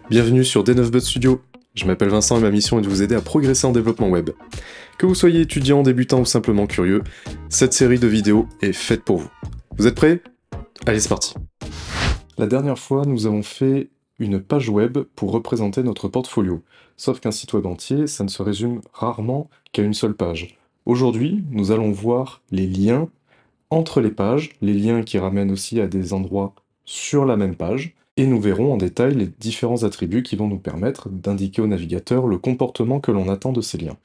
Bienvenue sur D9Bot Studio. Je m'appelle Vincent et ma mission est de vous aider à progresser en développement web. Que vous soyez étudiant, débutant ou simplement curieux, cette série de vidéos est faite pour vous. Vous êtes prêts? Allez, c'est parti. La dernière fois, nous avons fait une page web pour représenter notre portfolio. Sauf qu'un site web entier, ça ne se résume rarement qu'à une seule page. Aujourd'hui, nous allons voir les liens entre les pages, les liens qui ramènent aussi à des endroits sur la même page, et nous verrons en détail les différents attributs qui vont nous permettre d'indiquer au navigateur le comportement que l'on attend de ces liens.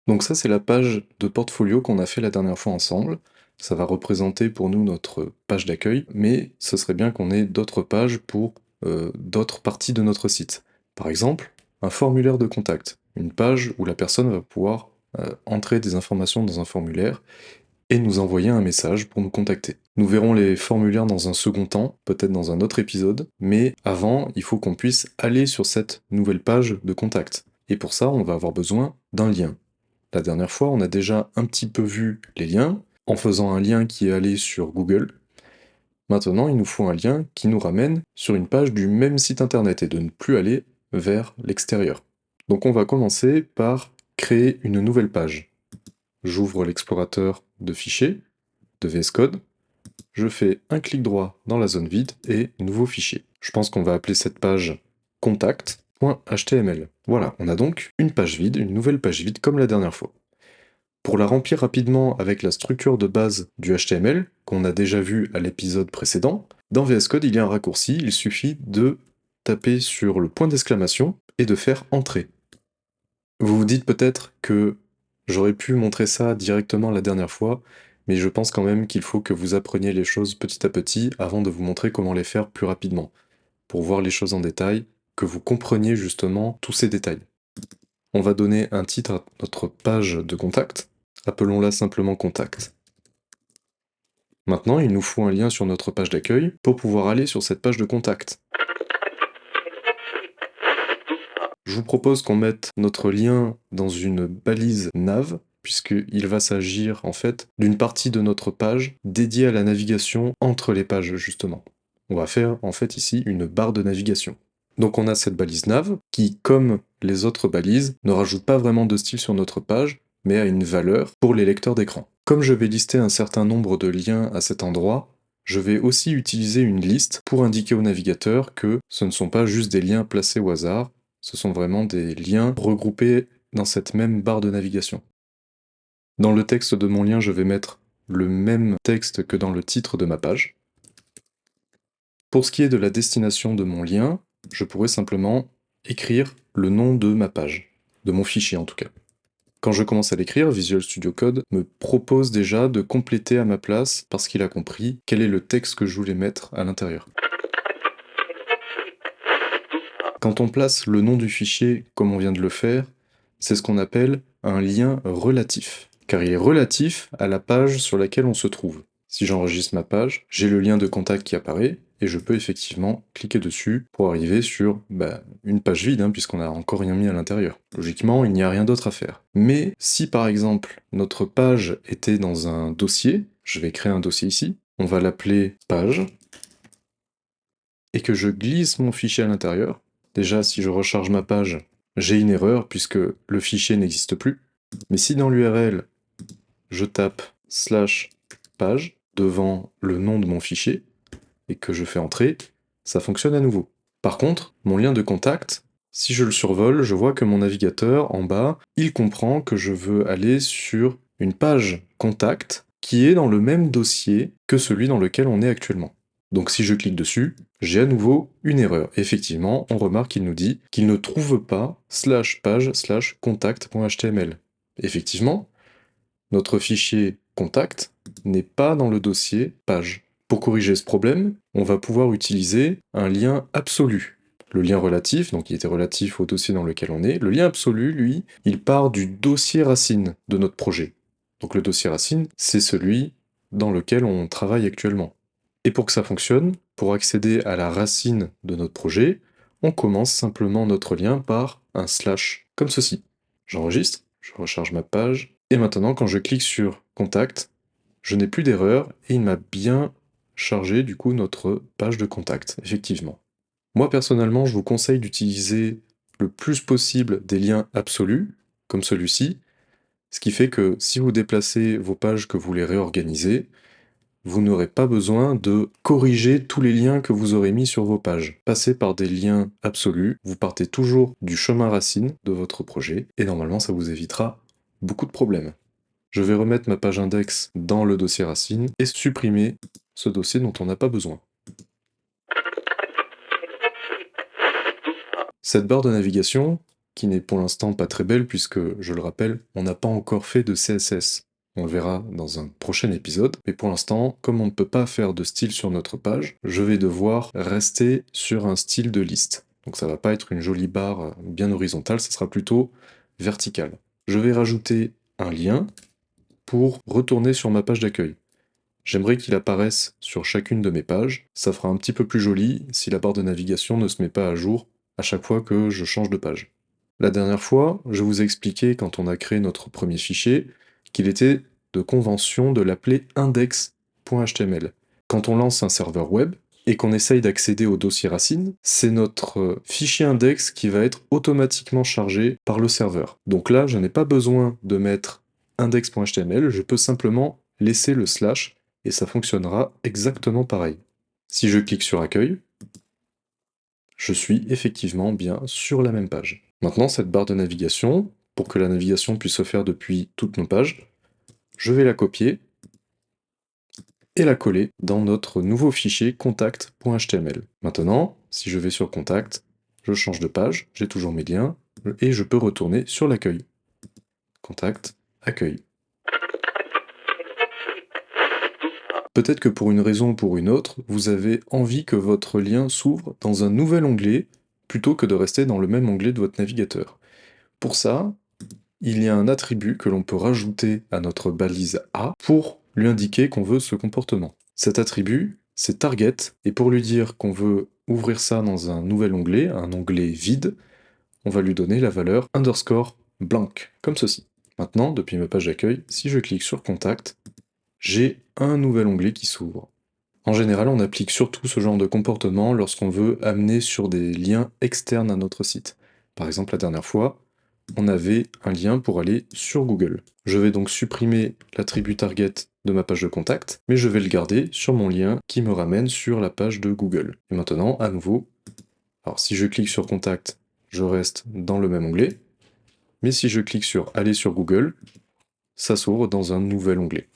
Donc ça, c'est la page de portfolio qu'on a fait la dernière fois ensemble. Ça va représenter pour nous notre page d'accueil, mais ce serait bien qu'on ait d'autres pages pour d'autres parties de notre site. Par exemple, un formulaire de contact, une page où la personne va pouvoir entrer des informations dans un formulaire et nous envoyer un message pour nous contacter. Nous verrons les formulaires dans un second temps, peut-être dans un autre épisode, mais avant, il faut qu'on puisse aller sur cette nouvelle page de contact. Et pour ça, on va avoir besoin d'un lien. La dernière fois, on a déjà un petit peu vu les liens, en faisant un lien qui est allé sur Google. Maintenant, il nous faut un lien qui nous ramène sur une page du même site internet et de ne plus aller vers l'extérieur. Donc on va commencer par créer une nouvelle page. J'ouvre l'explorateur de fichiers, de VS Code, je fais un clic droit dans la zone vide et nouveau fichier. Je pense qu'on va appeler cette page contact.html. Voilà, on a donc une page vide, une nouvelle page vide comme la dernière fois. Pour la remplir rapidement avec la structure de base du HTML, qu'on a déjà vu à l'épisode précédent, dans VS Code il y a un raccourci, il suffit de taper sur le point d'exclamation et de faire entrer. Vous vous dites peut-être que j'aurais pu montrer ça directement la dernière fois, mais je pense quand même qu'il faut que vous appreniez les choses petit à petit avant de vous montrer comment les faire plus rapidement, pour voir les choses en détail, que vous compreniez justement tous ces détails. On va donner un titre à notre page de contact, appelons-la simplement contact. Maintenant, il nous faut un lien sur notre page d'accueil pour pouvoir aller sur cette page de contact. Je vous propose qu'on mette notre lien dans une balise nav, puisqu'il va s'agir en fait d'une partie de notre page dédiée à la navigation entre les pages justement. On va faire en fait ici une barre de navigation. Donc on a cette balise nav qui, comme les autres balises, ne rajoute pas vraiment de style sur notre page, mais a une valeur pour les lecteurs d'écran. Comme je vais lister un certain nombre de liens à cet endroit, je vais aussi utiliser une liste pour indiquer au navigateur que ce ne sont pas juste des liens placés au hasard, ce sont vraiment des liens regroupés dans cette même barre de navigation. Dans le texte de mon lien, je vais mettre le même texte que dans le titre de ma page. Pour ce qui est de la destination de mon lien, je pourrais simplement écrire le nom de ma page, de mon fichier en tout cas. Quand je commence à l'écrire, Visual Studio Code me propose déjà de compléter à ma place parce qu'il a compris quel est le texte que je voulais mettre à l'intérieur. Quand on place le nom du fichier comme on vient de le faire, c'est ce qu'on appelle un lien relatif, car il est relatif à la page sur laquelle on se trouve. Si j'enregistre ma page, j'ai le lien de contact qui apparaît, et je peux effectivement cliquer dessus pour arriver sur une page vide, puisqu'on n'a encore rien mis à l'intérieur. Logiquement, il n'y a rien d'autre à faire. Mais si par exemple notre page était dans un dossier, je vais créer un dossier ici, on va l'appeler page, et que je glisse mon fichier à l'intérieur. Déjà, si je recharge ma page, j'ai une erreur puisque le fichier n'existe plus. Mais si dans l'URL, je tape /page devant le nom de mon fichier et que je fais entrer, ça fonctionne à nouveau. Par contre, mon lien de contact, si je le survole, je vois que mon navigateur, en bas, il comprend que je veux aller sur une page contact qui est dans le même dossier que celui dans lequel on est actuellement. Donc si je clique dessus, j'ai à nouveau une erreur. Effectivement, on remarque qu'il nous dit qu'il ne trouve pas /page/contact.html. Effectivement, notre fichier contact n'est pas dans le dossier page. Pour corriger ce problème, on va pouvoir utiliser un lien absolu. Le lien relatif, donc il était relatif au dossier dans lequel on est, le lien absolu, lui, il part du dossier racine de notre projet. Donc le dossier racine, c'est celui dans lequel on travaille actuellement. Et pour que ça fonctionne, pour accéder à la racine de notre projet, on commence simplement notre lien par un slash, comme ceci. J'enregistre, je recharge ma page, et maintenant quand je clique sur contact, je n'ai plus d'erreur, et il m'a bien chargé du coup notre page de contact, effectivement. Moi personnellement, je vous conseille d'utiliser le plus possible des liens absolus, comme celui-ci, ce qui fait que si vous déplacez vos pages que vous voulez réorganiser, vous n'aurez pas besoin de corriger tous les liens que vous aurez mis sur vos pages. Passez par des liens absolus, vous partez toujours du chemin racine de votre projet, et normalement ça vous évitera beaucoup de problèmes. Je vais remettre ma page index dans le dossier racine et supprimer ce dossier dont on n'a pas besoin. Cette barre de navigation, qui n'est pour l'instant pas très belle puisque, je le rappelle, on n'a pas encore fait de CSS. On le verra dans un prochain épisode, mais pour l'instant, comme on ne peut pas faire de style sur notre page, je vais devoir rester sur un style de liste. Donc ça va pas être une jolie barre bien horizontale, ça sera plutôt vertical. Je vais rajouter un lien pour retourner sur ma page d'accueil. J'aimerais qu'il apparaisse sur chacune de mes pages, ça fera un petit peu plus joli si la barre de navigation ne se met pas à jour à chaque fois que je change de page. La dernière fois, je vous ai expliqué quand on a créé notre premier fichier qu'il était de convention de l'appeler index.html. Quand on lance un serveur web et qu'on essaye d'accéder au dossier racine, c'est notre fichier index qui va être automatiquement chargé par le serveur. Donc là, je n'ai pas besoin de mettre index.html, je peux simplement laisser le slash et ça fonctionnera exactement pareil. Si je clique sur accueil, je suis effectivement bien sur la même page. Maintenant, cette barre de navigation, pour que la navigation puisse se faire depuis toutes nos pages, je vais la copier et la coller dans notre nouveau fichier contact.html. Maintenant, si je vais sur contact, je change de page, j'ai toujours mes liens, et je peux retourner sur l'accueil. Contact, accueil. Peut-être que pour une raison ou pour une autre, vous avez envie que votre lien s'ouvre dans un nouvel onglet plutôt que de rester dans le même onglet de votre navigateur. Pour ça, il y a un attribut que l'on peut rajouter à notre balise A pour lui indiquer qu'on veut ce comportement. Cet attribut, c'est target, et pour lui dire qu'on veut ouvrir ça dans un nouvel onglet, un onglet vide, on va lui donner la valeur underscore blank, comme ceci. Maintenant, depuis ma page d'accueil, si je clique sur contact, j'ai un nouvel onglet qui s'ouvre. En général, on applique surtout ce genre de comportement lorsqu'on veut amener sur des liens externes à notre site. Par exemple, la dernière fois, on avait un lien pour aller sur Google. Je vais donc supprimer l'attribut target de ma page de contact, mais je vais le garder sur mon lien qui me ramène sur la page de Google. Et maintenant, à nouveau, alors si je clique sur contact, je reste dans le même onglet, mais si je clique sur aller sur Google, ça s'ouvre dans un nouvel onglet.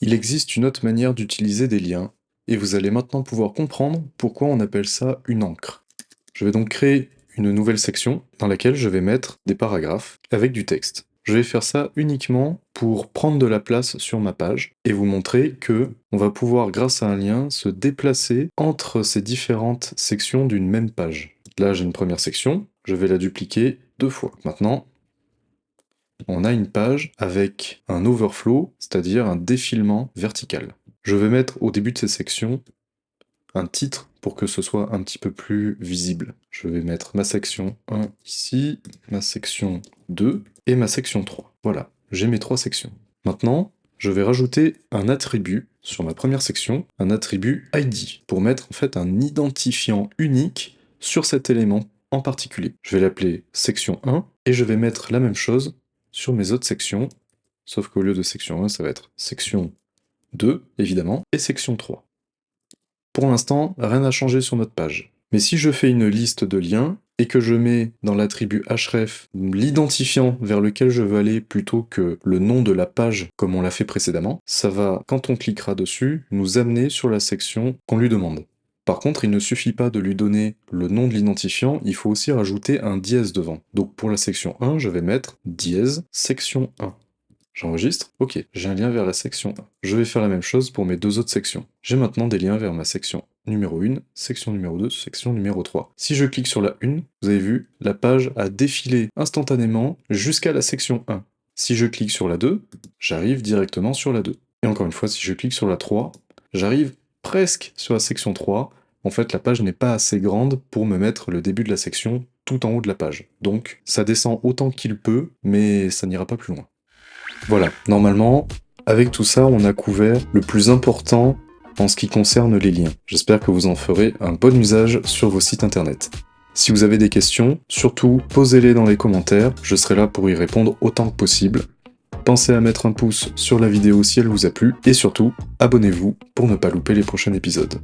Il existe une autre manière d'utiliser des liens, et vous allez maintenant pouvoir comprendre pourquoi on appelle ça une encre. Je vais donc créer une nouvelle section dans laquelle je vais mettre des paragraphes avec du texte. Je vais faire ça uniquement pour prendre de la place sur ma page et vous montrer que on va pouvoir, grâce à un lien, se déplacer entre ces différentes sections d'une même page. Là, j'ai une première section, je vais la dupliquer 2 fois. Maintenant, on a une page avec un overflow, c'est-à-dire un défilement vertical. Je vais mettre au début de ces sections un titre pour que ce soit un petit peu plus visible. Je vais mettre ma section 1 ici, ma section 2 et ma section 3. Voilà, j'ai mes 3 sections. Maintenant, je vais rajouter un attribut sur ma première section, un attribut ID, pour mettre en fait un identifiant unique sur cet élément en particulier. Je vais l'appeler section 1 et je vais mettre la même chose sur mes autres sections, sauf qu'au lieu de section 1, ça va être section 2, évidemment, et section 3. Pour l'instant, rien n'a changé sur notre page. Mais si je fais une liste de liens, et que je mets dans l'attribut href l'identifiant vers lequel je veux aller plutôt que le nom de la page comme on l'a fait précédemment, ça va, quand on cliquera dessus, nous amener sur la section qu'on lui demande. Par contre, il ne suffit pas de lui donner le nom de l'identifiant, il faut aussi rajouter un dièse devant. Donc pour la section 1, je vais mettre dièse section 1. J'enregistre. Ok, j'ai un lien vers la section 1. Je vais faire la même chose pour mes 2 autres sections. J'ai maintenant des liens vers ma section numéro 1, section numéro 2, section numéro 3. Si je clique sur la 1, vous avez vu, la page a défilé instantanément jusqu'à la section 1. Si je clique sur la 2, j'arrive directement sur la 2. Et encore une fois, si je clique sur la 3, j'arrive presque sur la section 3. En fait, la page n'est pas assez grande pour me mettre le début de la section tout en haut de la page. Donc, ça descend autant qu'il peut, mais ça n'ira pas plus loin. Voilà, normalement, avec tout ça, on a couvert le plus important en ce qui concerne les liens. J'espère que vous en ferez un bon usage sur vos sites internet. Si vous avez des questions, surtout posez-les dans les commentaires, je serai là pour y répondre autant que possible. Pensez à mettre un pouce sur la vidéo si elle vous a plu, et surtout, abonnez-vous pour ne pas louper les prochains épisodes.